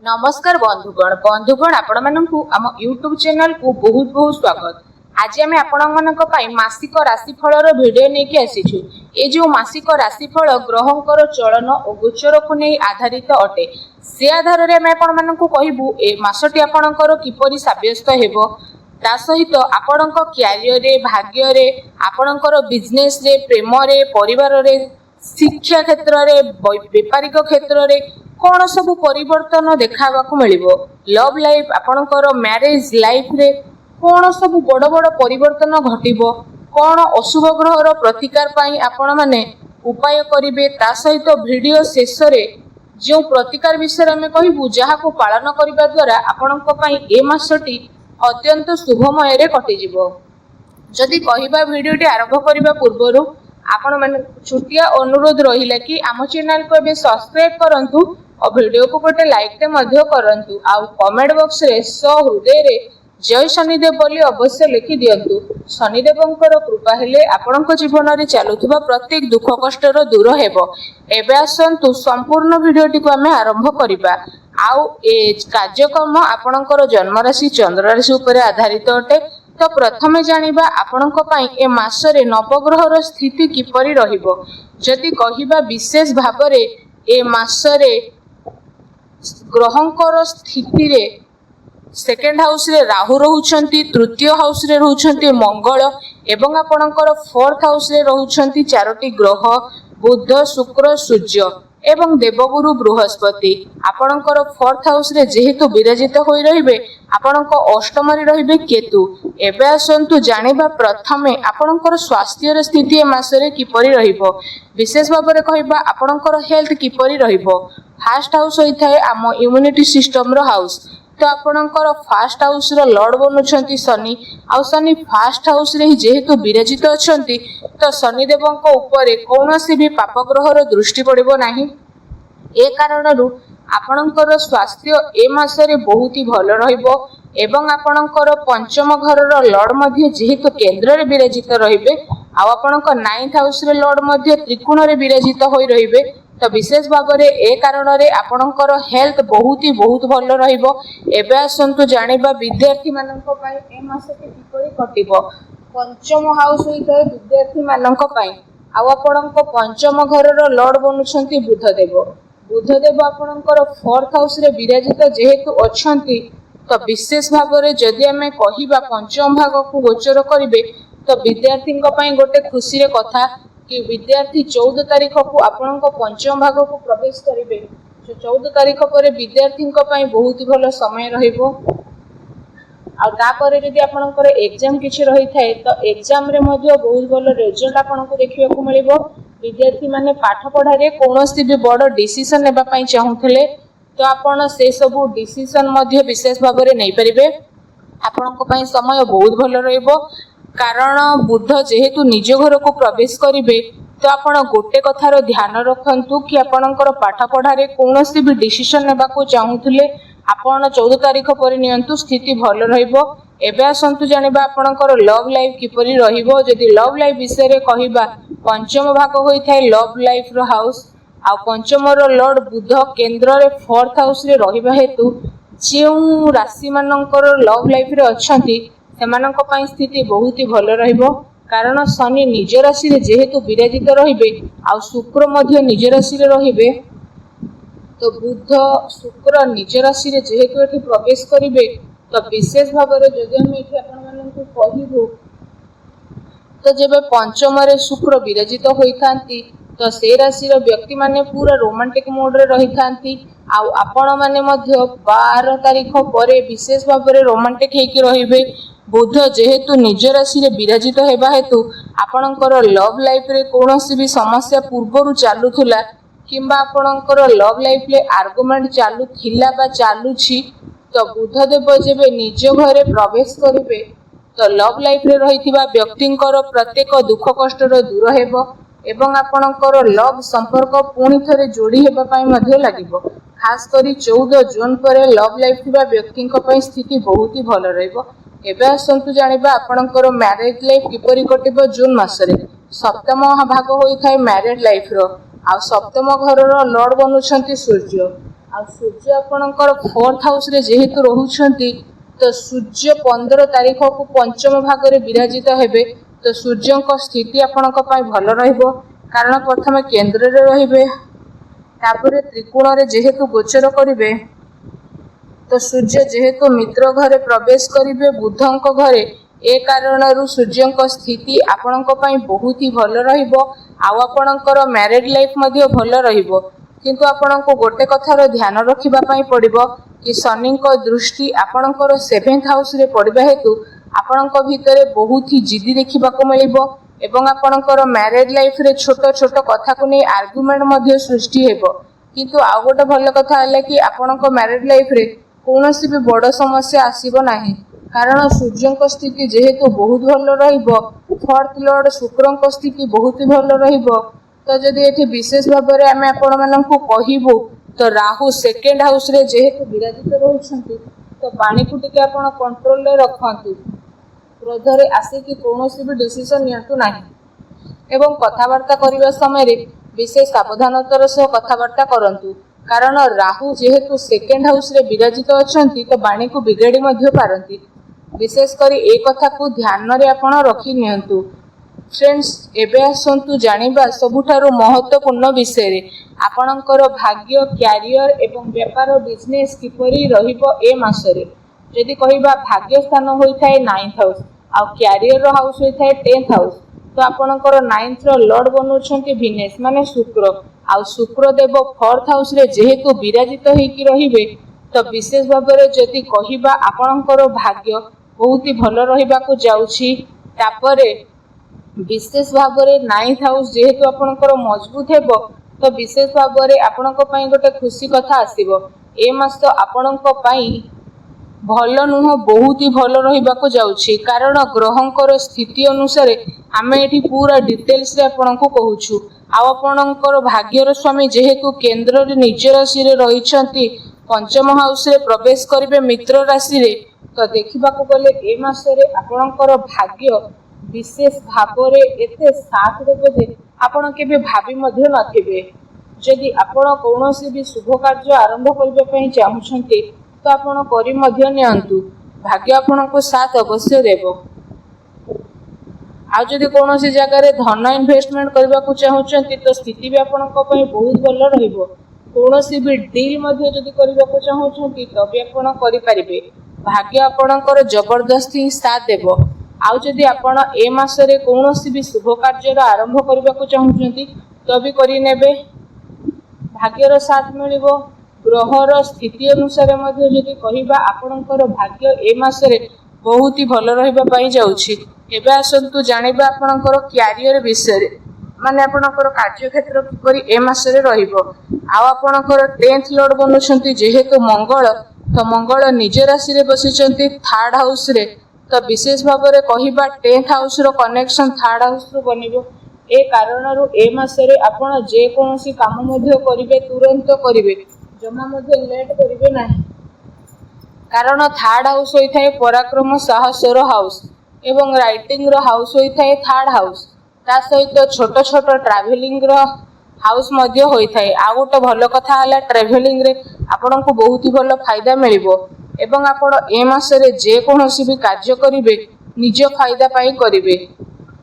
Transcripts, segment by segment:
नमस्कार बंधुगण आपण मानकु आम यूट्यूब चैनल को बहुत बहुत स्वागत। आज आम आपण मासिक राशिफल भिडियो लेके आसीछु। ए जो मासिक राशिफल ग्रहंकर चलन और गोचर को नहीं आधारित अटे से आधार में आम आपण कहबू ए मासटी आपणकर किपरि साब्यस्त हेबो ता सहित आपण क्यारियर रे भाग्य रे आपणकर बिजनेस रे प्रेम रे परिवार रे शिक्षा क्षेत्र रे व्यापारिक क्षेत्र रे कौन सब परिवर्तन देखा मिलिबो लव लाइफ आपणकर मैरिज लाइफ रे कौन सब बड़ बड़ परिवर्तन घटिबो कौन अशुभ ग्रहर प्रतिकार पाई आपण माने उपाय करिवे ता सहित वीडियो शेष रे जो प्रतिकार विषय में कहबू जहा को पालन करबा द्वारा आपणक पई ए मासटी अत्यंत शुभमय रे कटि जिवो। जदि कहिबा वीडियोटी आरंभ करबा पूर्वरु आपण माने छुटिया अनुरोध रहिला कि आम चैनल को बे सब्सक्राइब करंतु और वीडियो को गोटे लाइक ते मध्य करंतु आ कमेंट बॉक्स रे हृदय रे जय शनिदेव बोली अवश्य लिखि दियंतु। शनिदेवंकर कृपा हेले आपणक जीवन रे चालुथिबा प्रत्येक दुख कष्ट रो दूर हेबो। एबे आसंतु संपूर्ण वीडियोटी को हमें आरंभ करिबा। आउ ए कार्यक्रम आपणकर जन्म राशि चंद्र राशि ऊपर आधारित अटे। तो प्रथमे जानिबा आपणक पई ए मासरे नवग्रहर स्थिति किपरि रहिबो। जदि कहिबा विशेष भाबरे ए मासरे ग्रहंकर स्थिति रे सेकेंड हाउस रे राहु रहउछंती, तृतीय हाउस रे रहउछंती मंगल एवं आपणकर फोर्थ हाउस रे रहउछंती चारोटी ग्रह बुध शुक्र सूर्य एवं देवगुरु बृहस्पति। आपणकर फोर्थ हाउस रे जेहेतु विराजित होई रहिबे आपणक अष्टम रे रहिबे केतु। एबे आसंतु जानिबा प्रथमे आपणकर स्वास्थ्य स्थिति ए मासरे किपरि रहिबो। विशेष भाबरे कहिबा आपणकर हेल्थ किपरि रहिबो। फर्स्ट हाउस होई थाए आम इम्यूनिटी सिस्टम रो हाउस। तो आपणकर फर्स्ट हाउस रो लॉर्ड बनुछंती शनि आ शनि फर्स्ट हाउस रे जेहेतु विराजित अछंती तो शनि देवंक ऊपर कौनसी भी पाप ग्रहर दृष्टि पड़िबो नाही। ए कारणरू आपणकर स्वास्थ्य ए मासरे बहुत ही भल रहिबो एवं आपणकर पंचम घरर लॉर्ड मध्ये जेहेतु केंद्र रे विराजित रहिबे आ आपणक नाइन्थ हाउस रे लॉर्ड मध्ये त्रिकोण रे विराजित होई रहिबे तो विशेष भाव में ए कारण आपणकर हेल्थ बहुत भल रहिबो। एबे आसंतु जानिबा विद्यार्थी माननक पई ए मासटी किपरि कटिबो। पंचम हाउस होइते विद्यार्थी माननक पई आ आपणक पंचम घरर लॉर्ड बनुछंती बुधदेव। बुधदेव आपणकर फोर्थ हाउस रे विराजित जेहेतु अछंती तो विशेष भाव में जदि आमे कहिबा पंचम भाग को गोचर करिवे तो विद्यार्थी पई गोटे खुशी रे कथा कि विद्यार्थी 14 तारीख को आपणक पंचम भाग को प्रवेश करिवे। 14 तारीख पर विद्यार्थी बहुत भल समय रहिबो। आ तापर जदि आपणकर एग्जाम किछि रही थाए तो एग्जाम रे मध्ये बहुत भल रिजल्ट आपणको देखिबा को मिलिबो। विद्यार्थी माने पाठ पढ़ा रे कोनोसी भी बड़ डिसीजन लेबा पई चाहुथले तो आपण से सब डिसीजन मध्ये विशेष भाव में नै परिबे। आपणको पई समय बहुत भल रहिबो कारण बुध जेहेतु निज घर को प्रवेश करिवे तो आपण गोटे कथार ध्यान रखंतु कि आपणकर पाठ पढ़ा रे कोनोसी भी डिसीजन लेबा को चाहुथले आपण 14 तारीख पर नियंतु स्थिति भल रहिबो। एबे आसंतु जानिबा आपणकर लव लाइफ किपरि रहिबो। जदि लव लाइफ विषय रे कहिबा पंचम भाग होई थाए लव लाइफ रो हाउस आ पंचम रो लॉर्ड बुध केंद्र रे फोर्थ हाउस रे रहिबा हेतु जेउ राशि मानकर लव लाइफ रे अछंती सेमानक पई स्थिति बहुत ही भल रहिबो कारण शनि निज राशि रे जेहेतु विराजित रहिबे आ शुक्र मध्ये निज राशि रे रहिबे तो बुध शुक्र निज राशि रे जेहेतु एठी प्रवेश करिवे तो विशेष भाव में जदि हम एठी आपण माननकु कहिबो तो जेबे पंचम रे शुक्र विराजित होइथांती तो से राशि रो व्यक्ति माने पूरा रोमांटिक मोड रे रहिथांती आ आपण माने मध्ये 12 तारीख परे विशेष भाव में रोमांटिक हेकि रहिबे। बुध जेहेतु निज राशि रे विराजित हेबा हेतु आपणकर लव लाइफ रे कोनोसी भी समस्या पूर्वरु चालुथुला किंबा आपणकर लव लाइफ रे आर्गुमेंट चालू थिला बा चालुछि तो बुधदेव जेबे निज घरे प्रवेश करिवे तो लव लाइफ रे रहिथिबा व्यक्तिंकर प्रत्येक दुख कष्ट रो दूर हेबो एवं आपणकर लव संपर्क पुणी थरे जोड़ी हेबा पई मध्ये लागिबो। खास करी 14 जून पर लव लाइफ थिबा व्यक्तिंक पई स्थिति बहुत ही भल रहिबो। एबे आसंतु जानिबा आपणकर मैरिज लाइफ किपरि कटिबो। जून मासरे सप्तम भाग होई थाए मैरिज लाइफ रो आ सप्तम घर रो लॉर्ड बनुछंती सूर्य आ आ सूर्य आपणकर 4th हाउस रे जेहेतु रहुछंती तो सूर्य 15 तारीख को पंचम भाग रे विराजित हेबे। तो सूर्य को स्थिति आपणक पई भल रहिबो कारण प्रथम केंद्र रे रहिबे तापरे त्रिकोण रे जेहेतु गोचर करिवे तो सूर्य जेहेतु मित्र घरे प्रवेश करिवे बुधंक घरे ए कारणरू सूर्यंक स्थिति आपणक पई बहुत ही भल रहिबो। आ आपणकर मैरिड लाइफ मध्ये भल रहिबो किंतु आपणको गोटे कथार ध्यान रखिबा पई पड़िबो कि शनिंक दृष्टि आपणकर 7th हाउस रे पड़िबा हेतु आपणक भितरे बहुत ही जिद्दी देखिबा को मिलिबो एवं आपणकर मैरिड लाइफ रे छोट छोट कथा को नै आर्गुमेंट मध्ये सृष्टि हेबो। किंतु आ गोटे भल कथा हला कि आपणक मैरिड लाइफ रे कोनोसी भी बड़ समस्या आसीबो नाही कारण सूर्यंक स्थिति जेहेतु बहुत भल रहिबो 4th लॉर्ड शुक्रंक स्थिति बहुत भल रहिबो। तो जदि एठी विशेष भाव में आम आपण मानकु कहिबो तो राहु 2nd हाउस रे जेहेतु विराजित रहउछंती तो पानी को टिके आपण कंट्रोल रे रखंतु क्रोध रे आसे कि कोनोसी भी डिसीजन नियंतु नाही एवं कथावार्ता करिवा समय रे विशेष सावधानतार सह कथावार्ता करंतु कारण राहु जेहेतु 2nd हाउस रे विराजित अछंती तो बाणी को बिगाड़ी मध्य पारंती विशेष करी ए कथा को ध्यान रे आपण रखी नियंतु। फ्रेंड्स एबे आसंतु जानिबा सबुठारो महत्वपूर्ण विषय रे आपणकर भाग्य कैरियर एवं व्यापार बिजनेस किपरि रहिबो ए मासरे। यदि कहिबा भाग्य स्थान होई थाए 9th हाउस आ कैरियर रो हाउस होई थाए 10th हाउस तो आपणकर 9th रो लॉर्ड बनुछंती विनेस माने शुक्र आ शुक्र देव 4th हाउस रे जेहेतु विराजित होइकी रहिबे तो विशेष भाव में जदि कहिबा आपणकर भाग्य बहुत ही भल रहिबा को जाउछि। तापरे विशेष भाव में 9th हाउस जेहेतु आपणकर मजबूत हेबो तो विशेष भाव में आपणक पई गोटे खुशी कथा आसीबो ए मास आपणक पई भल नुह बहुत ही भल रहिबा को जाउछि कारण ग्रहंकर स्थिति अनुसार आमे एठी पूरा डिटेल्स रे आपणक कहूछु। आ आपणकर भाग्यर स्वामी जेहेतु केंद्र रे निज राशि रे रहिछंती पंचम हाउस रे प्रवेश करिवे मित्र राशि रे तो देखिबा को गले ए मास रे आपणकर भाग्य विशेष भाव रे एते साथ देबो जे आपण केबे भाबी मध्य नथिबे। यदि आपण कोनोसी भी शुभ कार्य आरंभ करिबे पई चाहुछंती तो आपण करि मध्य नियंतु भाग्य आपनको साथ अवश्य देबो। आ जदि कोनोसी जगह रे धन इन्वेस्टमेंट करबा को चाहुछंती तो स्थिति भी आपनको पई बहुत भल रहिबो। कोनोसी भी डील मध्य जदि करबा को चाहुछंती तो भी आपण करि परिबे भाग्य आपणकर जबरदस्ती साथ देबो। आ जदि आपण ए मास रे कोनोसी भी शुभ कार्य आरंभ करबा को चाहुछंती तो भी करि नेबे भाग्यर साथ मिलिबो। ग्रहर स्थिति अनुसार मध्य जदि कहिबा आपणकर भाग्य ए मास रे बहुत ही भल रहिबा पई जाउछि। एबे आसंतु जानिबा आपणकर कैरियर विषय रे माने आपणकर कार्य क्षेत्र किपरि ए मास रे रहिबो। आ आपणकर 10th लॉर्ड बनुछंती जेहेतु मंगल तो मंगल निज राशि रे बसिछंती 3rd हाउस रे तो विशेष भाव में कहिबा 10th हाउस रो कनेक्शन 3rd हाउस रो बनिबो। ए कारणरू ए मास रे आपण जे कोनोसी काम मध्य करिवे तुरंत करिवे जमा मध्य लेट करिवे नाही कारण 3rd हाउस होई थाए पराक्रम साहसर हाउस एवं राइटिंग रो हाउस होई थाए 3rd हाउस ता सहित छोट छोट ट्रैवलिंग रो हाउस मध्य होई थाए। आ गोटे भल कथा हला ट्रैवलिंग रे आपन को बहुत ही भल फायदा मिलिबो एवं आपण ए मास रे जे कोनोसी भी कार्य करिवे निज फायदा पई करिवे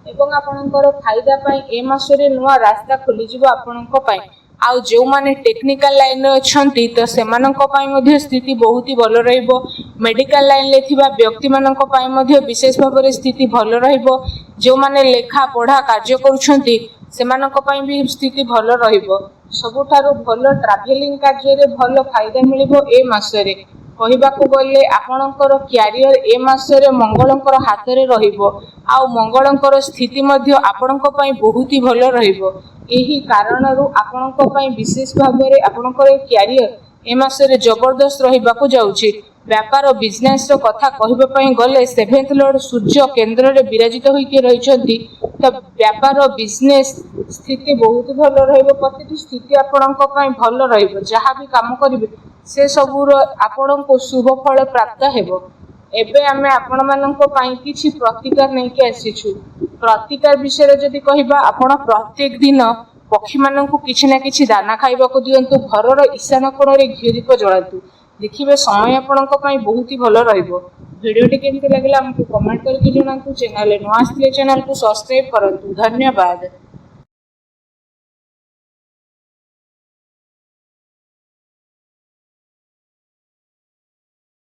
एवं आपनकर फायदा पई ए मास रे नुवा रास्ता खोली जिवो आपनक पई। आउ जो माने टेक्निकल लाइन रे अछंती तो सेमानक पई मध्ये स्थिति बहुत ही भल रहिबो। मेडिकल लाइन ले थिबा व्यक्ति मानक पई मध्ये विशेष भाव रे स्थिति भल रहिबो। जो माने लेखा पढ़ा कार्य करूछंती सेमानक पई भी स्थिति भल रहिबो। सबुठारो भल ट्रैवलिंग कार्य रे भल फायदा मिलिबो ए मास रे। कहिबा को गले आपनकर कैरियर ए मास रे मंगलंकर हाथ रे रहिबो आ मंगलंकर स्थिति मध्ये आपनक पई बहुत ही भल रहिबो। एही कारणरू आपनक पई विशेष भाव रे आपनकर कैरियर ए मास रे जबरदस्त रहिबा को जाउछि। व्यापार बिजनेस रो कथा कहिबा पई गले 7th लॉर्ड सूर्य केंद्र रे विराजित होई के रहिछंती त व्यापार बिजनेस स्थिति बहुत भल रहिबो। प्रतिटी स्थिति आपनक पई भल रहिबो। जहा भी काम करिवे से सबुर आपनको शुभ फल प्राप्त हेबो। एबे आमे आपण मानक पई किछि प्रतिकार नै के आसीछु। प्रतिकार विषय रे जदि कहिबा आपण प्रत्येक दिन पक्षी माननकु किछि ना किछि दाना खाइबाकू दियंतु घरर ईशान कोणरे घी दीप जलांतु देखिबे समय आपणक पई बहुत ही भलो रहइबो। वीडियोटी केमति लागला हमकु कमेंट करके जणांतु। चैनल नुआ आसले चैनल को सब्सक्राइब करंतु। धन्यवाद।